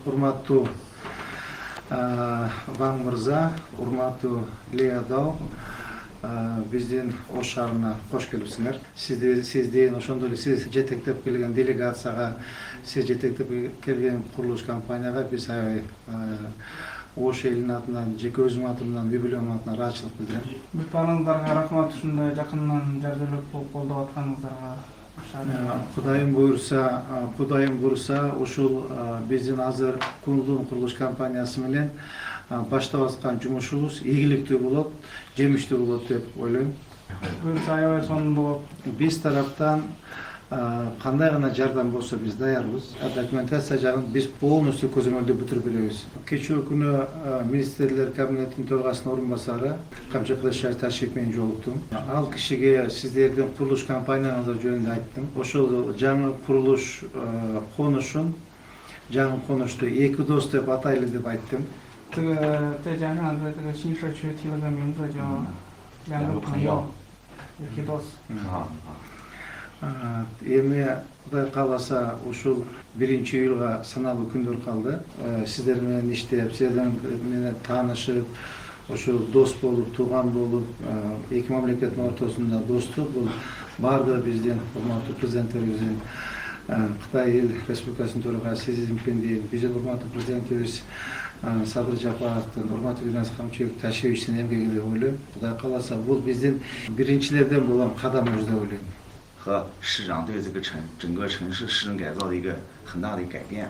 урматтуу Ван Мырза, урматтуу Леодау, биздин Ош шаарына кош келипсиңер. Сизден ошондой эле сиз жетектеп келген делегацияга, сиз жетектеп келген курулуш компанияга биз аябай Ош элинин атынан, жеке өзүмдүн атымдан, үй бүлөмдүн атынан ыраазычылык билдирем. Бүт баарыңыздарга рахмат, ушундай жакындан жардамдап болуп колдоп атканыңыздарга. Кудайым буйруса, ушул биздин азыр Кундун курулуш компаниясы менен баштап аткан жумушубуз ийгиликтүү болот, жемиштүү болот деп ойлойм. Буюрса аябай сонун болот. Биз тараптан кандай гана жардам болсо биз даярбыз. Документация жагын биз полностью көзөмөлдөп бүтүрүп беребиз. Кечээ күнү министрлер кабинетинин төрагасынын орун басары Камчы Кылычбаев ташрип менен жолуктум. Ал кишиге сиздердин курулуш компанияныңыздар жөнүндө айттым. Ошол жаңы курулуш конушун, жаңы конушту эки дос деп атайлы деп айттым. 这个再加上这个新社区提了个名字叫两个朋友，也可以到此。 Эми Кудай кааласа ушул 1-июлга саналуу күндөр калды. Сиздер менен иштеп, сиздер менен таанышып, ушул дос болуп, тууган болуп, эки мамлекеттин ортосунда достук бул баардыгы биздин урматтуу президентибиздин Кытай Эл Республикасынын төрагасы Си Цзиньпиндин, биздин урматтуу президентибиз Садыр Жапаровдун, урматтуу Ильназ Камчыбек Ташевичтин эмгеги деп ойлойм. Кудай кааласа бул биздин биринчилерден болгон кадамыбыз деп ойлойм. 和市长对这个整个城市市政改造的一个很大的改变。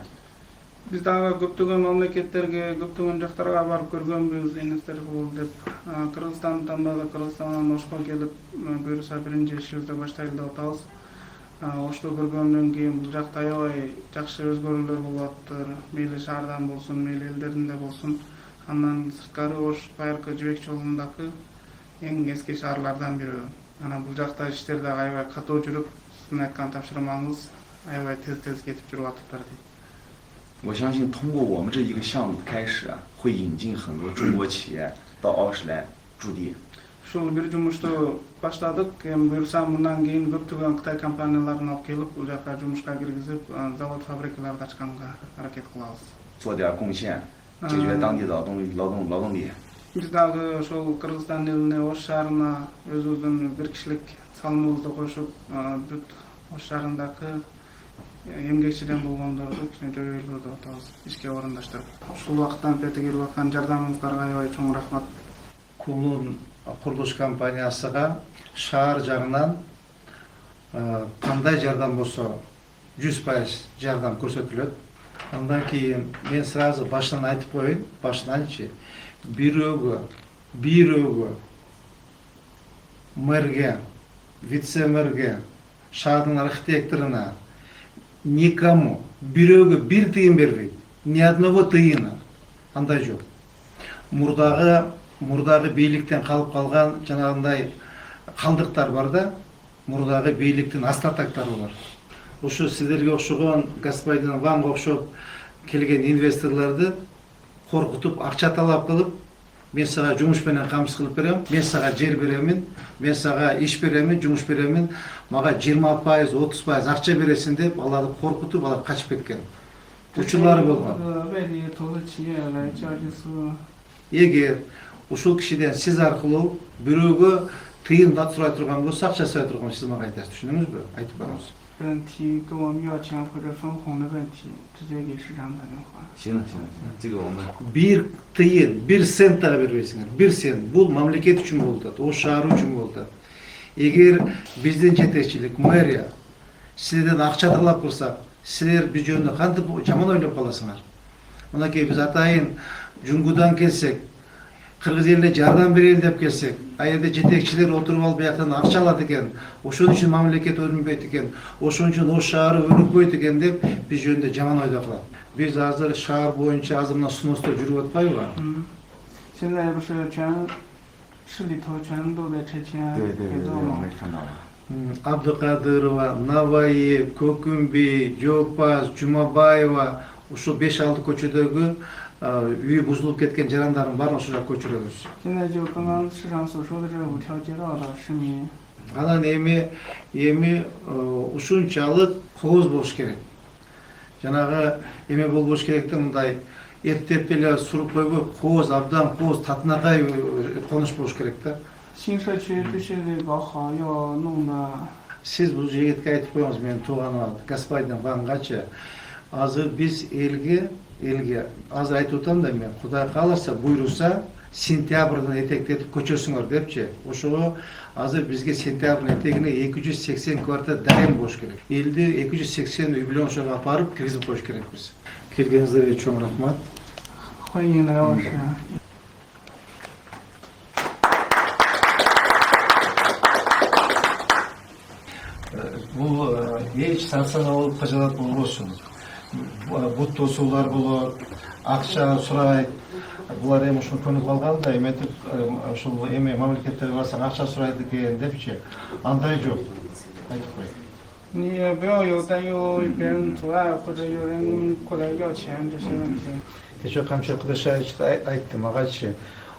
Biz дагы көптөгөн мамлекеттерге, көптөгөн жактарга барып көргөнбүз, эңиздер болуп деп. Кыргызстанды тандадык, Кыргызстандан Ошко келип, буюрса биринчи ишибизди баштайлы деп атабыз. Ошто көргөндөн кийин бул жакта аябай жакшы өзгөрүүлөр болуп атыптыр. Мейли шаардан болсун, мейли элдеринде болсун. Андан сырткары Ош байыркы жибек жолундагы эң эски шаарлардан бири. Ана бул жакта иштер дагы аябай катуу жүрүп, сиздин айткан тапшырмаңыз аябай тез кетип жүрүп атыптыр дейт. 我相信通过我们这一个项目开始会引进很多中国企业到奥市来驻地。 Ушул бир жумушту баштадык. Эми буюрса мындан кийин көптөгөн Кытай компанияларын алып келип, бул жака жумушка киргизип, завод фабрикаларды ачканга аракет кылабыз. 做点贡献，解决当地劳动力。 Биз дагы ошол Кыргызстан элине, Ош шаарына өзүбүздүн бир кишилик салымыбызды кошуп, бүт Ош шаарындагы эмгекчиден болгондорду кичине жойгойлоо деп атабыз, ишке орундаштырып. Ушул убакыттан бери келип аткан жардамыңыздарга аябай чоң рахмат. Кулун курулуш компаниясыга шаар жагынан кандай жардам болсо 100% жардам көрсөтүлөт. Андан кийин мен сразу башынан айтып коеюн, башынанчы бирөөгө мэрге, вице-мэрге, шаардын архитекторуна никому бирөөгө бир тыйын бербейт. Ни одного тыйына. Андай жок. Мурдагы бийликтен калып калган жанагындай калдыктар бар да, мурдагы бийликтин астартактары бар. Ушу сиздерге окшогон господин Ванга окшоп келген инвесторлорду коркутуп, акча талап кылып, мен сага жумуш менен камсыз кылып берем, мен сага жер беремин, мен сага иш беремин, жумуш беремин, мага 20%, 30% акча бересиң деп, аларды коркутуп, алар качып кеткен. Учурлары болгон. Эгер ушул кишиден сиз аркылуу бирөөгө тыйын да сурай турган болсо, акча сурай турган болсо, сиз мага айтасыз, түшүнүңүзбү? Айтып барыңыз. 问题跟我们要钱或者分红的问题，直接给市长打电话。行，这个我们 Бир тыйын, бир цент да бербейсиңер. Бир цент. Бул мамлекет үчүн болду, Ош шаары үчүн болду. Эгер биздин жетекчилик, мэрия сиздерден акча талап кылса, силер биз жөнүндө кантип жаман ойлоп каласыңар? Мынакей биз атайын Жунгудан келсек, Кыргыз элине жардам берели деп келсек, аерде жетекчилер отуруп алып бияктан акча алат экен, ошон үчүн мамлекет өрүнбөйт экен, ошон үчүн Ош шаары өнүкпөйт экен деп биз жөнүндө жаман ойдо калат. Биз азыр шаар боюнча азыр мына сунуштар жүрүп атпайбы? 现在不是市里头全都在拆迁改造吗？ Абдыкадырова, Наваев, Көкүмбей, Жопаз, Жумабаева, ушул 5-6 көчөдөгү үй бузулуп кеткен жарандардын баарын ошол жака көчүрөбүз. 现在就刚刚市长所说的这5条街道的市民。 Анан эми ушунчалык кооз болуш керек. Жанагы эме болбош керек да, мындай эптеп эле суруп койбой, кооз абдан кооз татынакай конуш болуш керек да. 新社区必须得搞好，要弄的 Siz бул жигитке айтып коюңуз, менин тууганыма, господин Вангачы. Азыр биз элге азыр айтып атам да мен, Кудай кааласа, буйруса, сентябрдын этектетип көчөсүңөр депчи. Ошого азыр бизге сентябрдын этегине 280 квартира дарем болуш керек. Элди 280 үй бүлө ошого апарып киргизип коюш керекпиз. Келгениңиздерге чоң рахмат. 欢迎来老师。 Бул эч стационар кажалат болбосун. Бут тосуулар болот, акча сурайт. Булар эми ушуну көнүп калганда, эметип ушул эми мамлекеттерге барсаң акча сурайт экен депчи. Андай жок. Айтып кой. 你不要有担忧别人阻碍或者有人过来要钱这些问题。 Кече Камчы Кудашевич айтты магачы.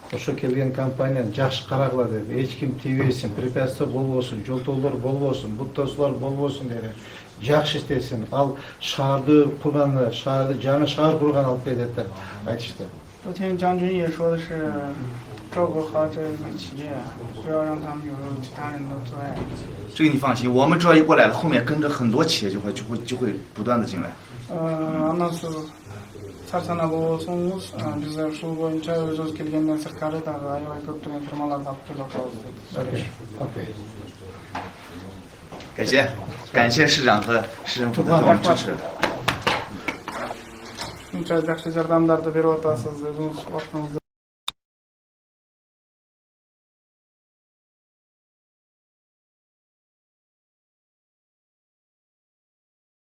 Ошо келген компания жакшы карагыла деп, эч ким тийбесин, препятствие болбосун, жолдолдор болбосун, бут тосуулар болбосун деп. Жакшы иштесин. Ал шаарды курганы, жаңы шаар курганы алып келет деп айтышты. 昨天将军也说的是照顾好这个企业，不要让他们有其他人的阻碍。 这个你放心，我们只要一过来了，后面跟着很多企业就会不断的进来。 анасы сарсанагуу соңуз биз ушул боюнча өзүбүз келгенден сырткары дагы аябай көптөгөн фирмаларды алып келип атабыз. Окей. 感谢市长和市政府的帮支持。 Мынча жакшы жардамдарды берип атасыз өзүңүз башыңызды